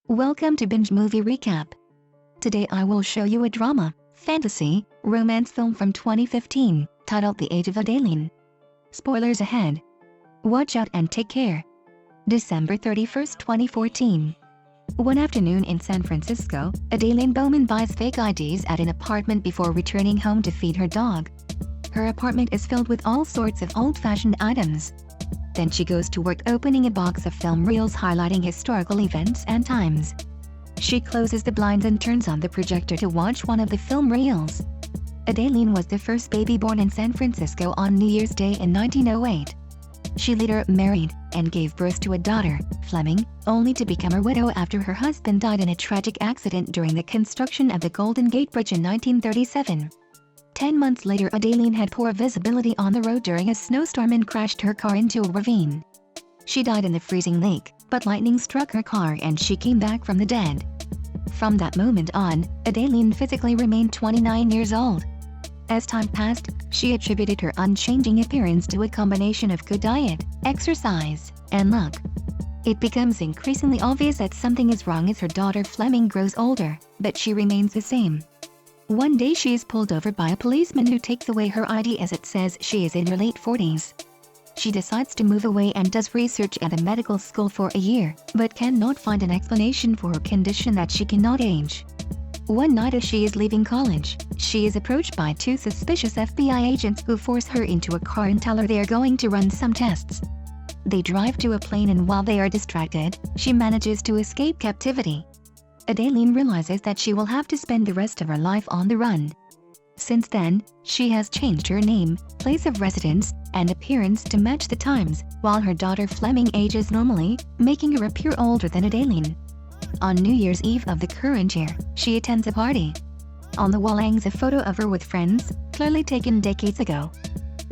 Welcome to Binge Movie Recap. Today I will show you a drama, fantasy, romance film from 2015, titled The Age of Adaline. Spoilers ahead. Watch out and take care. December 31st, 2014. One afternoon in San Francisco, Adaline Bowman buys fake IDs at an apartment before returning home to feed her dog. Her apartment is filled with all sorts of old-fashioned items. Then she goes to work opening a box of film reels highlighting historical events and times. She closes the blinds and turns on the projector to watch one of the film reels. Adaline was the first baby born in San Francisco on New Year's Day in 1908. She later married and gave birth to a daughter, Fleming, only to become a widow after her husband died in a tragic accident during the construction of the Golden Gate Bridge in 1937. 10 months later, Adaline had poor visibility on the road during a snowstorm and crashed her car into a ravine. She died in the freezing lake, but lightning struck her car and she came back from the dead. From that moment on, Adaline physically remained 29 years old. As time passed, she attributed her unchanging appearance to a combination of good diet, exercise, and luck. It becomes increasingly obvious that something is wrong as her daughter Fleming grows older, but she remains the same. One day she is pulled over by a policeman who takes away her ID as it says she is in her late 40s. She decides to move away and does research at a medical school for a year, but cannot find an explanation for her condition that she cannot age. One night as she is leaving college, she is approached by two suspicious FBI agents who force her into a car and tell her they are going to run some tests. They drive to a plane and while they are distracted, she manages to escape captivity. Adaline realizes that she will have to spend the rest of her life on the run. Since then, she has changed her name, place of residence, and appearance to match the times, while her daughter Fleming ages normally, making her appear older than Adaline. On New Year's Eve of the current year, she attends a party. On the wall hangs a photo of her with friends, clearly taken decades ago.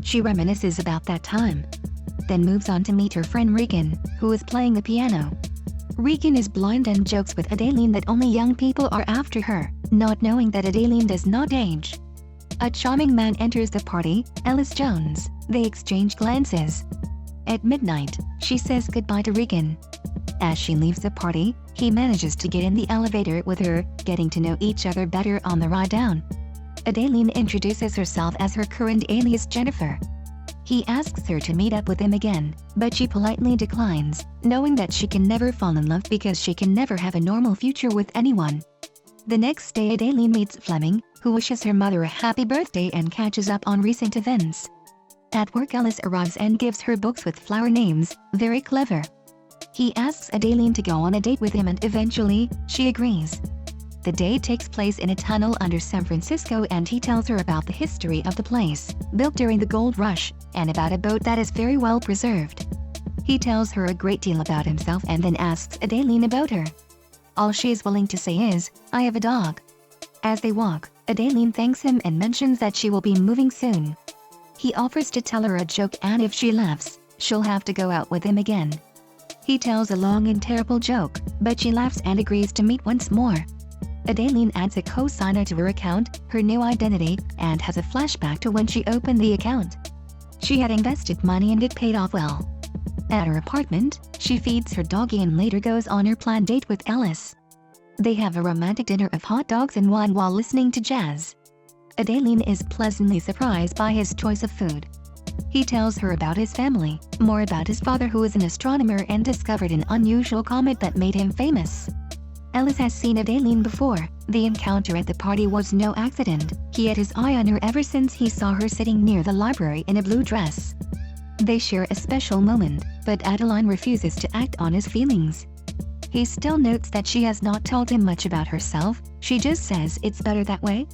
She reminisces about that time. Then moves on to meet her friend Regan, who is playing the piano. Regan is blind and jokes with Adaline that only young people are after her, not knowing that Adaline does not age. A charming man enters the party, Ellis Jones. They exchange glances. At midnight, she says goodbye to Regan. As she leaves the party, he manages to get in the elevator with her, getting to know each other better on the ride down. Adaline introduces herself as her current alias Jennifer. He asks her to meet up with him again, but she politely declines, knowing that she can never fall in love because she can never have a normal future with anyone. The next day Adaline meets Fleming, who wishes her mother a happy birthday and catches up on recent events. At work Ellis arrives and gives her books with flower names, very clever. He asks Adaline to go on a date with him and eventually, she agrees. The date takes place in a tunnel under San Francisco and he tells her about the history of the place, built during the gold rush, and about a boat that is very well preserved. He tells her a great deal about himself and then asks Adaline about her. All she is willing to say is, "I have a dog." As they walk, Adaline thanks him and mentions that she will be moving soon. He offers to tell her a joke and if she laughs, she'll have to go out with him again. He tells a long and terrible joke, but she laughs and agrees to meet once more. Adaline adds a co-signer to her account, her new identity, and has a flashback to when she opened the account. She had invested money and it paid off well. At her apartment, she feeds her doggy and later goes on her planned date with Ellis. They have a romantic dinner of hot dogs and wine while listening to jazz. Adaline is pleasantly surprised by his choice of food. He tells her about his family, more about his father who is an astronomer and discovered an unusual comet that made him famous. Ellis has seen Adaline before. The encounter at the party was no accident. He had his eye on her ever since he saw her sitting near the library in a blue dress. They share a special moment, but Adaline refuses to act on his feelings. He still notes that she has not told him much about herself, she just says it's better that way.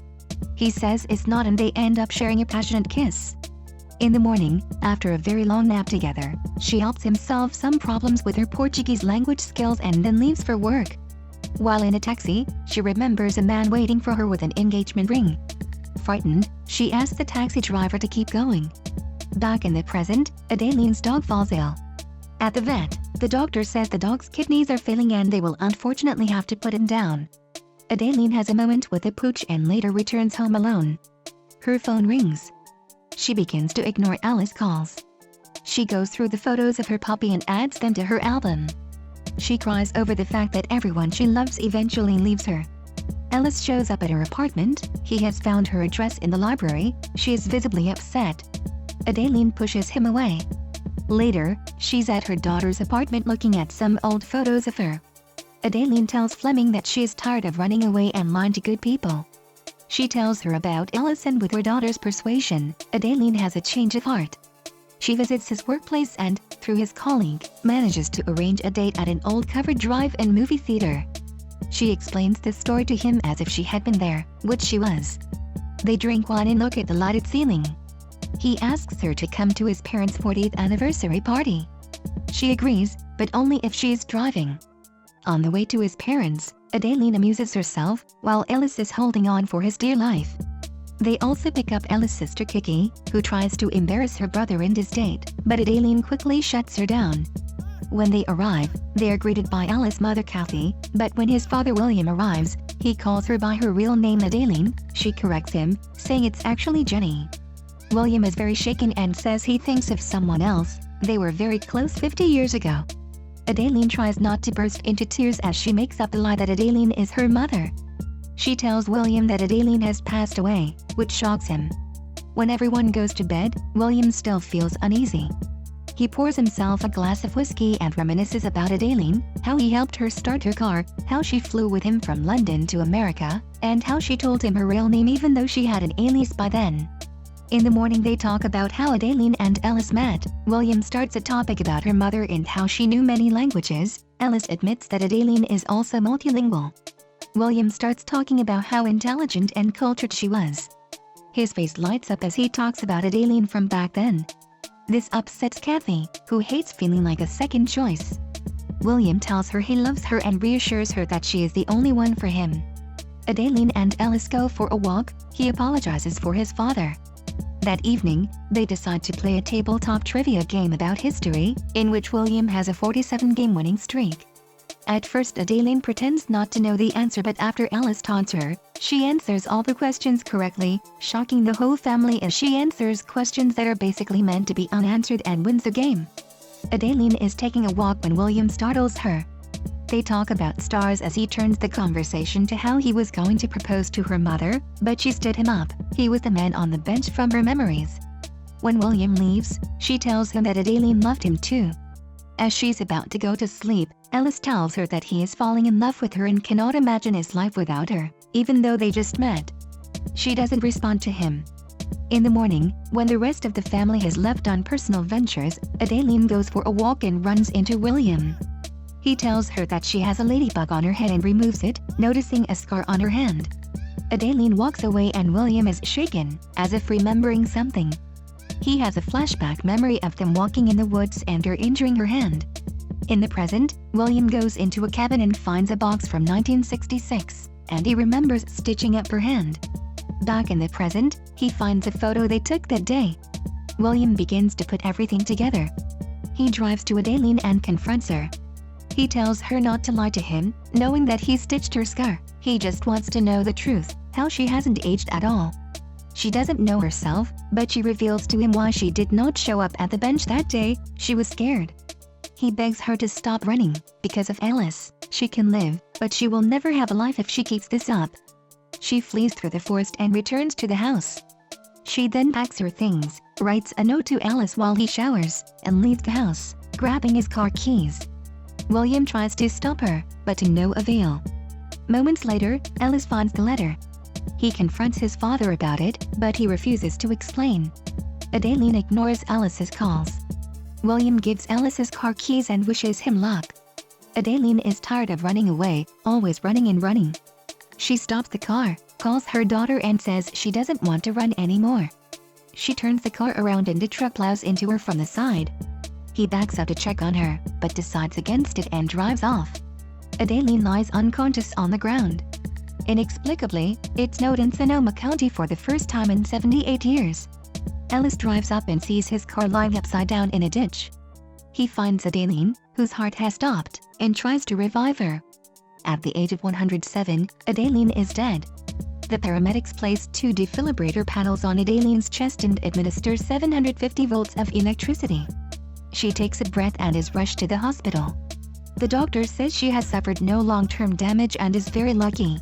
He says it's not and they end up sharing a passionate kiss. In the morning, after a very long nap together, she helps him solve some problems with her Portuguese language skills and then leaves for work. While in a taxi, she remembers a man waiting for her with an engagement ring. Frightened, she asks the taxi driver to keep going. Back in the present, Adaline's dog falls ill. At the vet, the doctor says the dog's kidneys are failing and they will unfortunately have to put him down. Adaline has a moment with the pooch and later returns home alone. Her phone rings. She begins to ignore Alice's calls. She goes through the photos of her puppy and adds them to her album. She cries over the fact that everyone she loves eventually leaves her. Ellis shows up at her apartment. He has found her address in the library. She is visibly upset. Adaline pushes him away. Later, she's at her daughter's apartment looking at some old photos of her. Adaline tells Fleming that she is tired of running away and lying to good people. She tells her about Ellis, and with her daughter's persuasion, Adaline has a change of heart. She visits his workplace and, through his colleague, manages to arrange a date at an old covered drive-in movie theater. She explains the story to him as if she had been there, which she was. They drink wine and look at the lighted ceiling. He asks her to come to his parents' 40th anniversary party. She agrees, but only if she is driving. On the way to his parents', Adaline amuses herself, while Ellis is holding on for his dear life. They also pick up Ellis' sister Kiki, who tries to embarrass her brother in his date, but Adaline quickly shuts her down. When they arrive, they are greeted by Ellis' mother Kathy, but when his father William arrives, he calls her by her real name Adaline. She corrects him, saying it's actually Jenny. William is very shaken and says he thinks of someone else. They were very close 50 years ago. Adaline tries not to burst into tears as she makes up the lie that Adaline is her mother. She tells William that Adaline has passed away, which shocks him. When everyone goes to bed, William still feels uneasy. He pours himself a glass of whiskey and reminisces about Adaline, how he helped her start her car, how she flew with him from London to America, and how she told him her real name even though she had an alias by then. In the morning they talk about how Adaline and Ellis met. William starts a topic about her mother and how she knew many languages. Ellis admits that Adaline is also multilingual. William starts talking about how intelligent and cultured she was. His face lights up as he talks about Adaline from back then. This upsets Kathy, who hates feeling like a second choice. William tells her he loves her and reassures her that she is the only one for him. Adaline and Ellis go for a walk. He apologizes for his father. That evening, they decide to play a tabletop trivia game about history, in which William has a 47-game winning streak. At first Adaline pretends not to know the answer, but after Ellis taunts her, she answers all the questions correctly, shocking the whole family as she answers questions that are basically meant to be unanswered and wins the game. Adaline is taking a walk when William startles her. They talk about stars as he turns the conversation to how he was going to propose to her mother, but she stood him up. He was the man on the bench from her memories. When William leaves, she tells him that Adaline loved him too. As she's about to go to sleep, Ellis tells her that he is falling in love with her and cannot imagine his life without her, even though they just met. She doesn't respond to him. In the morning, when the rest of the family has left on personal ventures, Adaline goes for a walk and runs into William. He tells her that she has a ladybug on her head and removes it, noticing a scar on her hand. Adaline walks away and William is shaken, as if remembering something. He has a flashback memory of them walking in the woods and her injuring her hand. In the present, William goes into a cabin and finds a box from 1966, and he remembers stitching up her hand. Back in the present, he finds a photo they took that day. William begins to put everything together. He drives to Adaline and confronts her. He tells her not to lie to him, knowing that he stitched her scar. He just wants to know the truth, how she hasn't aged at all. She doesn't know herself, but she reveals to him why she did not show up at the bench that day. She was scared. He begs her to stop running. Because of Ellis, she can live, but she will never have a life if she keeps this up. She flees through the forest and returns to the house. She then packs her things, writes a note to Ellis while he showers, and leaves the house, grabbing his car keys. William tries to stop her, but to no avail. Moments later, Ellis finds the letter. He confronts his father about it, but he refuses to explain. Adaline ignores Ellis's calls. William gives Ellis his car keys and wishes him luck. Adaline is tired of running away, always running and running. She stops the car, calls her daughter and says she doesn't want to run anymore. She turns the car around and the truck plows into her from the side. He backs out to check on her, but decides against it and drives off. Adaline lies unconscious on the ground. Inexplicably, it snowed in Sonoma County for the first time in 78 years. Ellis drives up and sees his car lying upside down in a ditch. He finds Adaline, whose heart has stopped, and tries to revive her. At the age of 107, Adaline is dead. The paramedics place 2 defibrillator panels on Adaline's chest and administer 750 volts of electricity. She takes a breath and is rushed to the hospital. The doctor says she has suffered no long-term damage and is very lucky.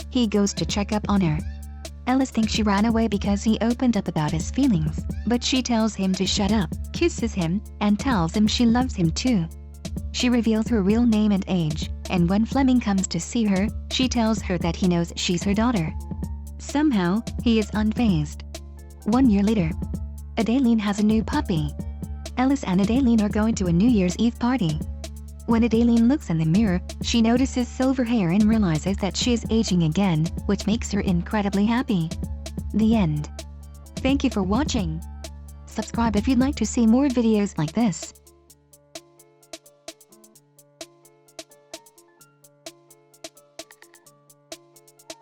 He goes to check up on her. Ellis thinks she ran away because he opened up about his feelings, but she tells him to shut up, kisses him, and tells him she loves him too. She reveals her real name and age, and when Fleming comes to see her, she tells her that he knows she's her daughter. Somehow, he is unfazed. 1 year later, Adaline has a new puppy. Ellis and Adaline are going to a New Year's Eve party. When Adaline looks in the mirror, she notices silver hair and realizes that she is aging again, which makes her incredibly happy. The end. Thank you for watching. Subscribe if you'd like to see more videos like this.